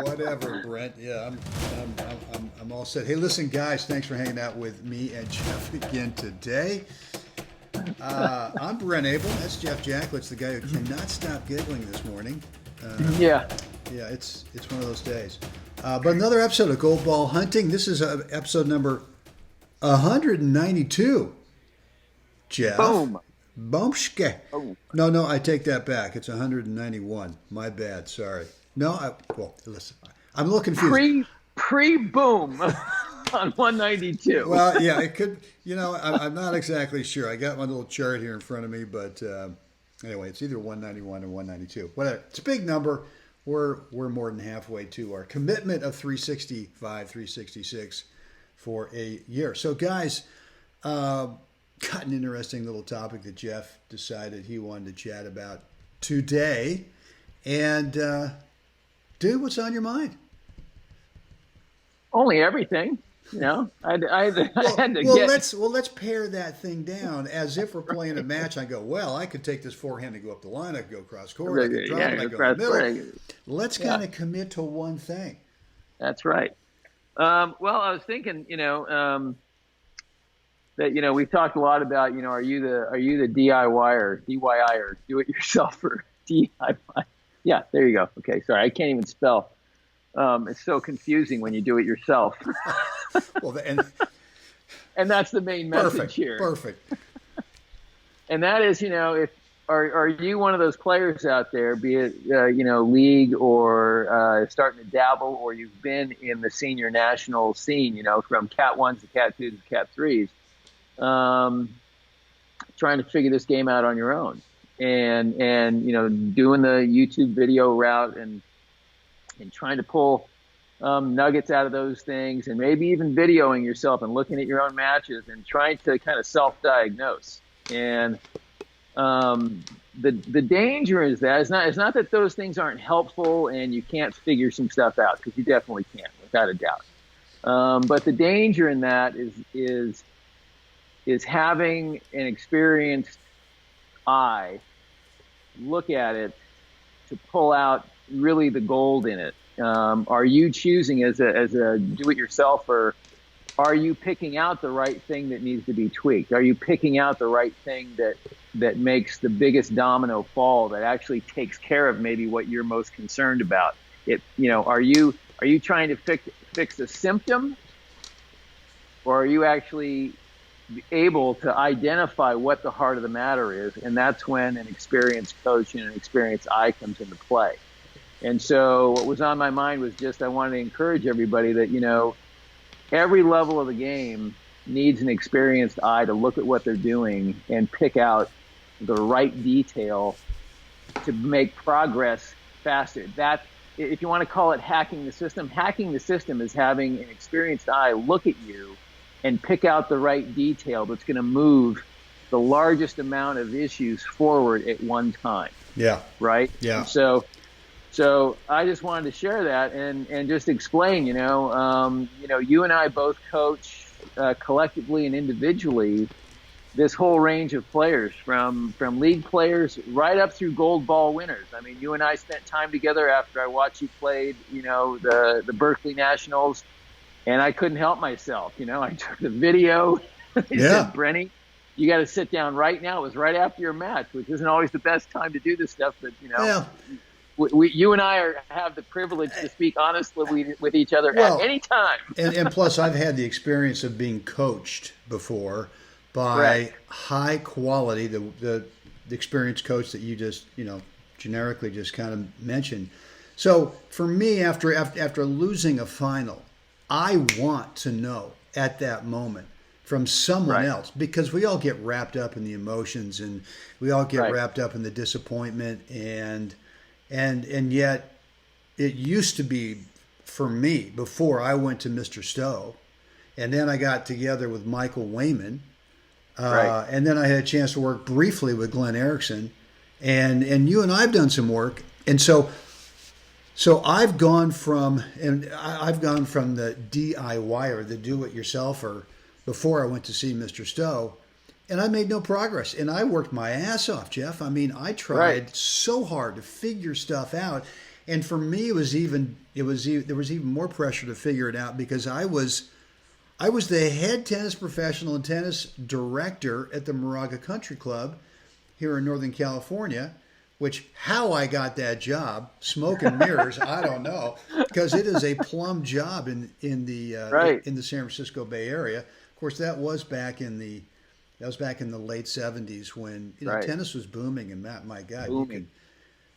Whatever, Brent. Yeah, I'm all set. Hey, listen, guys, thanks for hanging out with me and Jeff again today. I'm Brent Abel. That's Jeff Jacklich, the guy who cannot stop giggling this morning. Yeah. Yeah, it's one of those days. But another episode of Gold Ball Hunting. This is episode number 192. Jeff. Boom. Boomske. Oh. No, I take that back. It's 191. My bad. Sorry. No, well, listen, I'm a little confused. Pre-boom on 192. Well, yeah, it could, I'm not exactly sure. I got my little chart here in front of me, but anyway, it's either 191 or 192. Whatever. It's a big number. We're more than halfway to our commitment of 365, 366 for a year. So, guys, got an interesting little topic that Jeff decided he wanted to chat about today. And, dude, what's on your mind? Only everything. I had to get. Let's pare that thing down as if we're playing a match. I go, well, I could take this forehand and go up the line. I could go cross court. I could drop it. I go in the middle. Let's kind of commit to one thing. That's right. Well, I was thinking, that we've talked a lot about, are you the DIY or DIY or do it yourself or DIY? Yeah, there you go. Okay, sorry, I can't even spell. It's so confusing when you do it yourself. Well, and that's the main message here. Perfect. And that is, if are you one of those players out there, be it league or starting to dabble, or you've been in the senior national scene, from Cat 1s to Cat 2s to Cat 3s, trying to figure this game out on your own, and doing the YouTube video route and trying to pull nuggets out of those things, and maybe even videoing yourself and looking at your own matches and trying to kind of self-diagnose. And the danger is that it's not that those things aren't helpful and you can't figure some stuff out, because you definitely can, without a doubt. But the danger in that is having an experienced eye look at it to pull out really the gold in it. Are you choosing as a do-it-yourself, or are you picking out the right thing that needs to be tweaked? Are you picking out the right thing that makes the biggest domino fall, that actually takes care of maybe what you're most concerned about? Are you trying to fix a symptom, or are you actually able to identify what the heart of the matter is? And that's when an experienced coach and an experienced eye comes into play. And so what was on my mind was I wanted to encourage everybody that, every level of the game needs an experienced eye to look at what they're doing and pick out the right detail to make progress faster. That, if you want to call it hacking the system is having an experienced eye look at you and pick out the right detail that's going to move the largest amount of issues forward at one time. Yeah. Right? Yeah. So I just wanted to share that and just explain, you and I both coach collectively and individually this whole range of players, from league players right up through gold ball winners. I mean, you and I spent time together after I watched you played, the Berkeley Nationals, and I couldn't help myself. I took the video. Said, Brenny, you got to sit down right now. It was right after your match, which isn't always the best time to do this stuff, but you and I have the privilege to speak honestly with each other at any time. and plus, I've had the experience of being coached before by high quality, the experienced coach that you just generically just kind of mentioned. So for me, after losing a final, I want to know at that moment from someone else, because we all get wrapped up in the emotions and we all get wrapped up in the disappointment, and yet it used to be for me before I went to Mr. Stowe, and then I got together with Michael Wayman, and then I had a chance to work briefly with Glenn Erickson, and you and I've done some work, and so I've gone from the DIY or the do-it-yourselfer before I went to see Mr. Stowe, and I made no progress. And I worked my ass off, Jeff. I mean, I tried so hard to figure stuff out, And for me, there was even more pressure to figure it out because I was the head tennis professional and tennis director at the Moraga Country Club here in Northern California. Which how I got that job, smoke and mirrors, I don't know, because it is a plum job in the San Francisco Bay Area. Of course, that was back in the late '70s when tennis was booming, and my God, booming.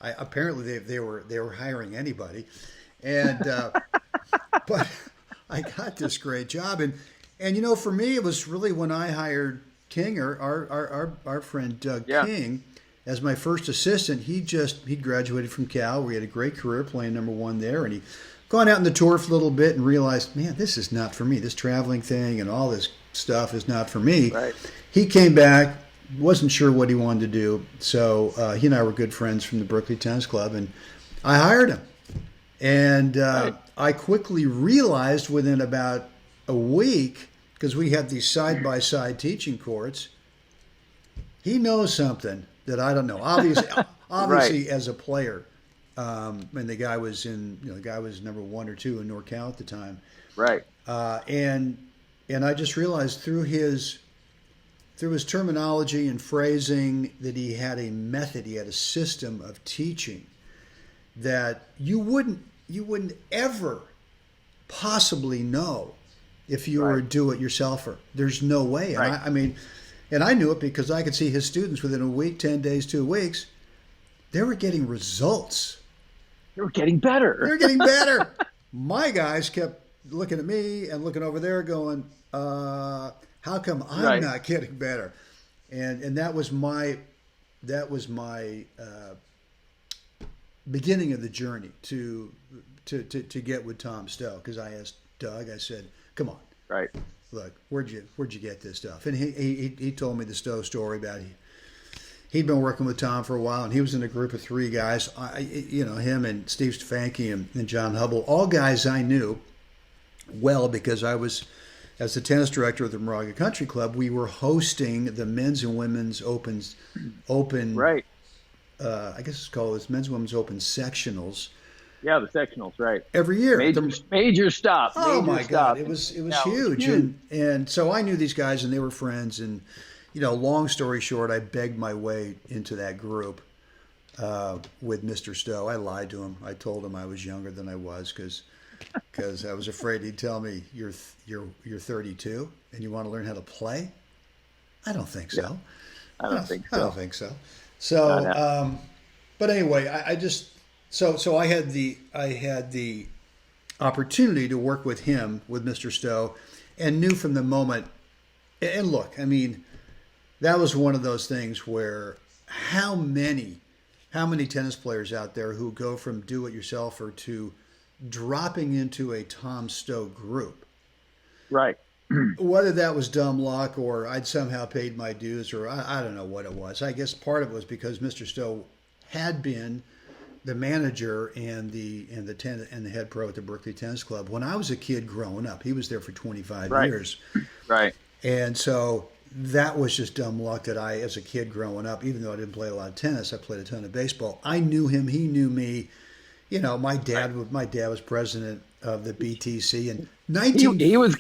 Apparently they were hiring anybody, and but I got this great job, and for me it was really when I hired Kinger, our friend Doug King. As my first assistant, he graduated from Cal. We had a great career playing number one there, and he gone out on the tour for a little bit and realized, man, this is not for me. This traveling thing and all this stuff is not for me. Right. He came back, wasn't sure what he wanted to do, so he and I were good friends from the Berkeley Tennis Club, and I hired him. And I quickly realized within about a week, because we had these side-by-side teaching courts, he knows something that I don't know. Obviously, as a player, and the guy was number 1 or 2 in NorCal at the time, right? And I just realized through his terminology and phrasing that he had a method, he had a system of teaching that you wouldn't ever possibly know if you were a do-it-yourselfer. There's no way. Right. And I knew it because I could see his students within a week, 10 days, 2 weeks, they were getting results. They were getting better. My guys kept looking at me and looking over there going, how come I'm not getting better? And that was my beginning of the journey to get with Tom Stowe, because I asked Doug, I said, come on. Right. Look, where'd you get this stuff? And he told me the Stowe story about he'd been working with Tom for a while, and he was in a group of 3 guys. Him and Steve Stefanke and John Hubble, all guys I knew well because I was, as the tennis director of the Moraga Country Club, we were hosting the men's and women's open. Right. I guess it's called men's and women's open sectionals. Yeah, the sectionals, right. Every year. Major stop. Oh, my stop. God. It was huge. And so I knew these guys, and they were friends. And, long story short, I begged my way into that group with Mr. Stowe. I lied to him. I told him I was younger than I was because I was afraid he'd tell me, you're 32 and you want to learn how to play? I don't think so. Yeah. I don't think so. So, but anyway, I just... So I had the opportunity to work with him, with Mr. Stowe, and knew from the moment. And look, that was one of those things where how many tennis players out there who go from do-it-yourselfer to dropping into a Tom Stowe group, right? Whether that was dumb luck or I'd somehow paid my dues, or I don't know what it was. I guess part of it was because Mr. Stowe had been the manager and the head pro at the Berkeley Tennis Club when I was a kid growing up. He was there for 25 years. Right. And so that was just dumb luck that I, as a kid growing up, even though I didn't play a lot of tennis, I played a ton of baseball. I knew him. He knew me. My dad was president of the BTC in 19... He was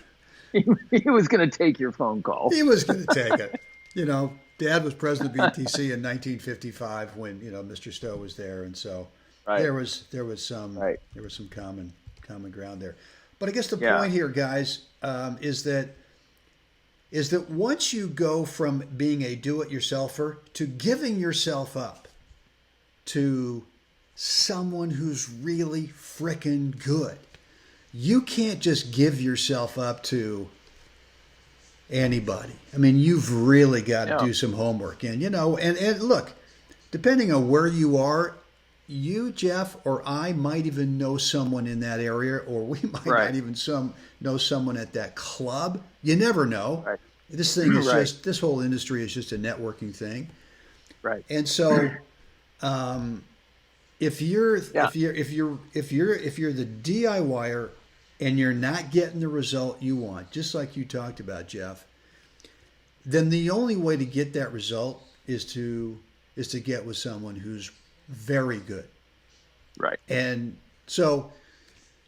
going to take your phone call. He was going to take it. Dad was president of BTC in 1955 when Mr. Stowe was there, and so there was some common ground there. But I guess the point here, guys, is that once you go from being a do-it-yourselfer to giving yourself up to someone who's really frickin' good, you can't just give yourself up to anybody. You've really got to do some homework. And, and look, depending on where you are, you, Jeff, or I might even know someone in that area, or we might not even know someone at that club. You never know. Right. This thing is this whole industry is just a networking thing. Right. And so, if you're the DIYer and you're not getting the result you want, just like you talked about, Jeff, then the only way to get that result is to get with someone who's very good. Right. And so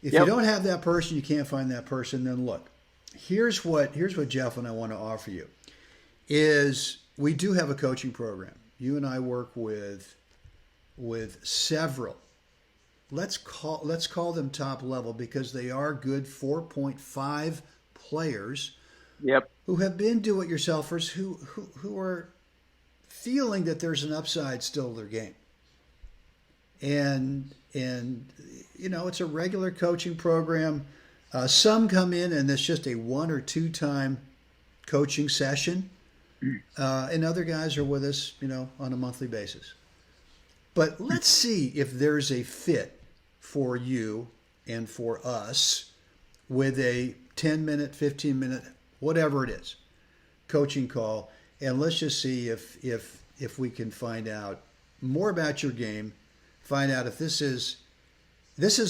if you don't have that person, you can't find that person, then look, here's what Jeff and I want to offer you is we do have a coaching program. You and I work with several. Let's call them top level because they are good 4.5 players. Yep. Who have been do-it-yourselfers who are feeling that there's an upside still to their game. And it's a regular coaching program. Some come in and it's just a 1 or 2 time coaching session. And other guys are with us, on a monthly basis. But let's see if there's a fit for you and for us with a 10-minute, 15-minute, whatever it is, coaching call. And let's just see if we can find out more about your game, find out if this is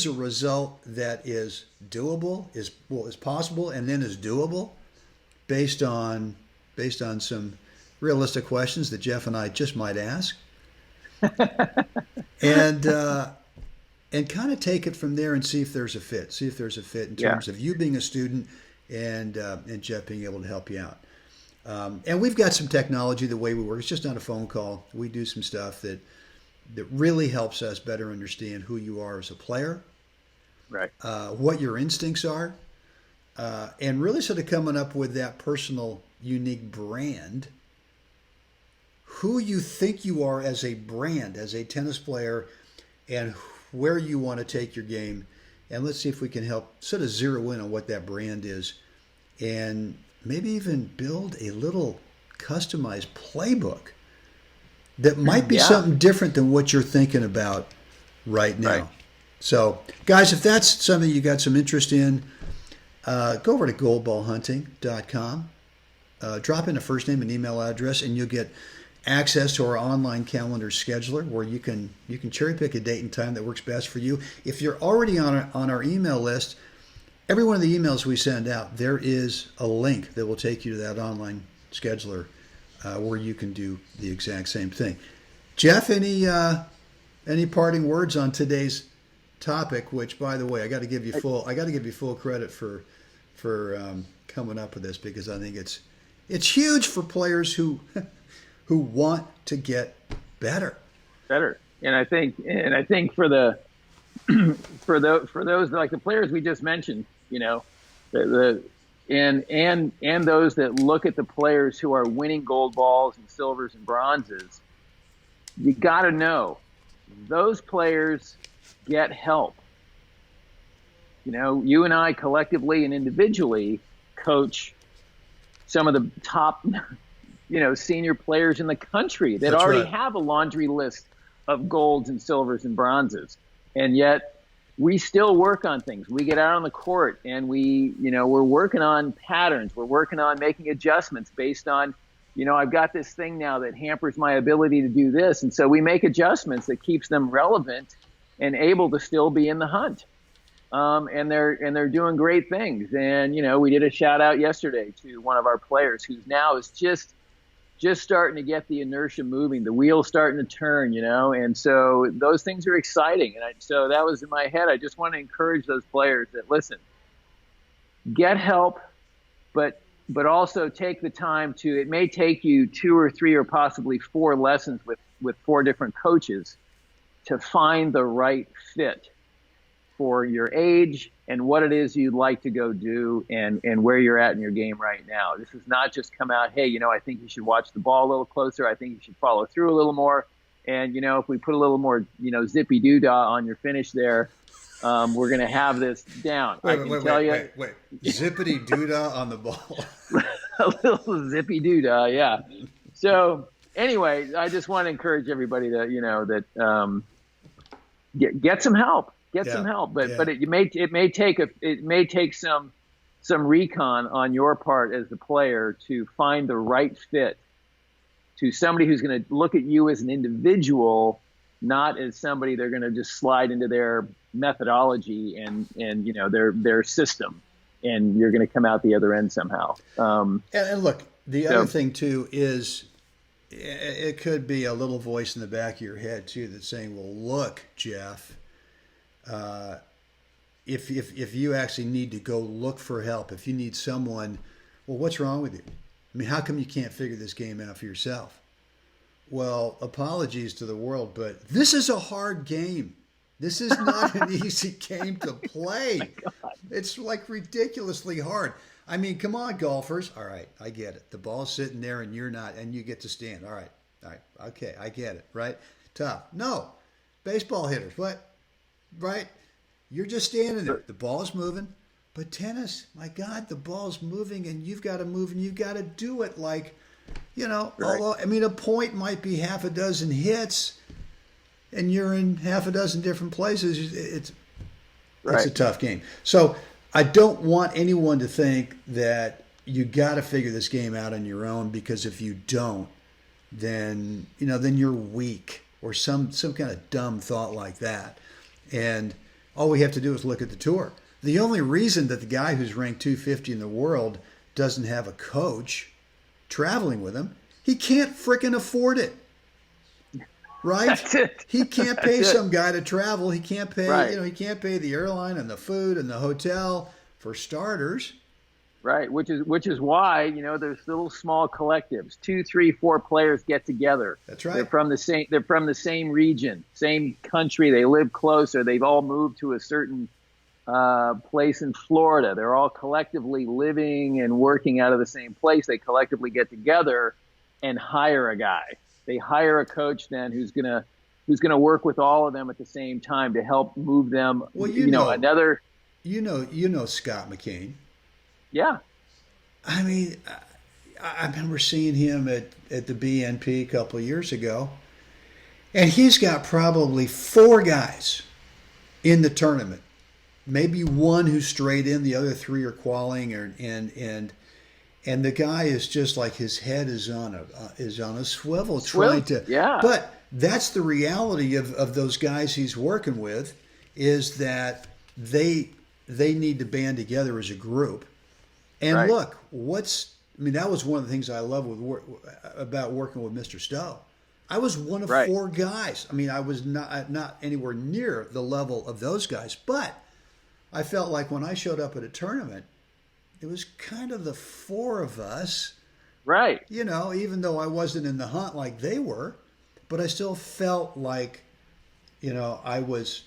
a result that is doable, is possible, and then is doable based on some realistic questions that Jeff and I just might ask. and kind of take it from there and see if there's a fit. See if there's a fit in terms of you being a student and Jeff being able to help you out. And we've got some technology the way we work. It's just not a phone call. We do some stuff that really helps us better understand who you are as a player, right? What your instincts are, and really sort of coming up with that personal, unique brand. Who you think you are as a brand, as a tennis player, and where you want to take your game. And let's see if we can help sort of zero in on what that brand is and maybe even build a little customized playbook that might be something different than what you're thinking about right now. Right. So, guys, if that's something you got some interest in, go over to goldballhunting.com, drop in a first name and email address, and you'll get access to our online calendar scheduler where you can cherry pick a date and time that works best for you. If you're already on our email list, every one of the emails we send out, there is a link that will take you to that online scheduler where you can do the exact same thing. Jeff, any parting words on today's topic? Which, by the way, I got to give you full credit for coming up with this because I think it's huge for players who want to get better. And I think for those like the players we just mentioned, and those that look at the players who are winning gold balls and silvers and bronzes, you got to know those players get help. You and I collectively and individually coach some of the top senior players in the country that already have a laundry list of golds and silvers and bronzes. And yet we still work on things. We get out on the court and we're working on patterns. We're working on making adjustments based on, I've got this thing now that hampers my ability to do this. And so we make adjustments that keeps them relevant and able to still be in the hunt. And they're doing great things. And, we did a shout out yesterday to one of our players who's now is just starting to get the inertia moving, the wheel's starting to turn, and so those things are exciting. And so that was in my head. I just want to encourage those players that listen, get help, but also take the time to, it may take you 2 or 3 or possibly 4 lessons with 4 different coaches to find the right fit for your age and what it is you'd like to go do and where you're at in your game right now. This is not just come out, hey, I think you should watch the ball a little closer. I think you should follow through a little more. And, if we put a little more, zippy doo-dah on your finish there, we're going to have this down. Wait. Zippity doo-dah on the ball. A little zippy doo-dah, yeah. So anyway, I just want to encourage everybody to, get some help. Some help, but it may take some recon on your part as the player to find the right fit to somebody who's going to look at you as an individual, not as somebody they're going to just slide into their methodology and their system, and you're going to come out the other end somehow. And look, the other thing too is it could be a little voice in the back of your head too that's saying, "Well, look, Jeff. if you actually need to go look for help, if you need someone, well, what's wrong with you? I mean, how come you can't figure this game out for yourself? Well, apologies to the world, but this is a hard game. This is not an easy game to play. Oh It's like ridiculously hard. I mean, come on, golfers. All right, I get it. The ball's sitting there and you're not, and you get to stand. All right, okay, I get it, right? Tough. No, baseball hitters, what? Right? You're just standing there. The ball's moving. But tennis, my God, the ball's moving and you've got to move and you've got to do it like, Right. although, I mean, a point might be half a dozen hits and you're in half a dozen different places. It's a tough game. So I don't want anyone to think that you got to figure this game out on your own, because if you don't, then you're weak, or some kind of dumb thought like that. And all we have to do is look at the tour. The only reason that the guy who's ranked 250 in the world doesn't have a coach traveling with him, he can't frickin' afford it. Right? That's it. He can't pay some guy to travel. He can't pay, Right. He can't pay the airline and the food and the hotel for starters. Right, which is why there's little small collectives, 2, 3, 4 players get together. That's right. They're from the same region, same country. They live closer. They've all moved to a certain place in Florida. They're all collectively living and working out of the same place. They collectively get together and hire a guy. They hire a coach then who's gonna work with all of them at the same time to help move them. Well, another. Scott McCain. Yeah. I mean, I remember seeing him at the BNP a couple of years ago, and he's got probably 4 guys in the tournament. Maybe one who's straight in, the other 3 are qualing, and the guy is just like his head is on a swivel trying to. Yeah. But that's the reality of those guys he's working with, is that they need to band together as a group. And Right. look, that was one of the things I love about working with Mr. Stowe. I was one of Right. 4 guys. I mean, I was not anywhere near the level of those guys, but I felt like when I showed up at a tournament, it was kind of the 4 of us. Right. Even though I wasn't in the hunt like they were, but I still felt like, I was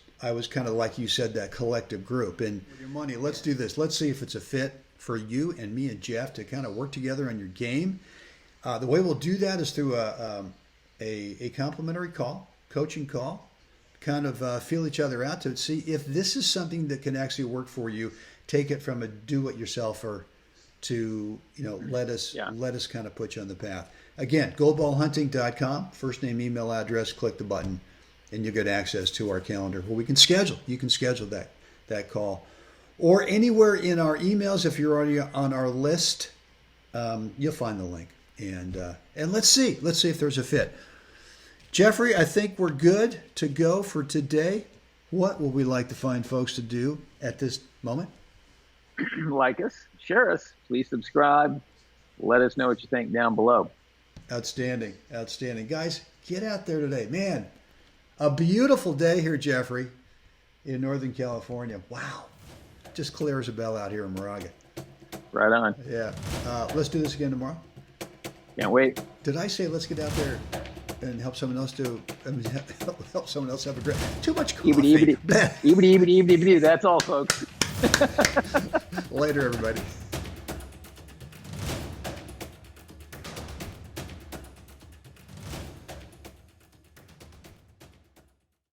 kind of, like you said, that collective group. And with your money, let's do this. Let's see if it's a fit for you and me and Jeff to kind of work together on your game. The way we'll do that is through a complimentary coaching call, kind of feel each other out to see if this is something that can actually work for you. Take it from a do-it-yourselfer to, let us kind of put you on the path. Again, goldballhunting.com, first name, email address, click the button, and you'll get access to our calendar where you can schedule that call. Or anywhere in our emails, if you're already on our list, you'll find the link. And let's see if there's a fit. Jeffrey, I think we're good to go for today. What would we like to find folks to do at this moment? Like us, share us, please subscribe. Let us know what you think down below. Outstanding. Guys, get out there today. Man, a beautiful day here, Jeffrey, in Northern California. Wow. Just clear as a bell out here in Moraga. Right on. Yeah. Let's do this again tomorrow. Can't wait. Did I say let's get out there and help someone else help someone else have a great? Too much coffee. Ebity. That's all, folks. Later, everybody.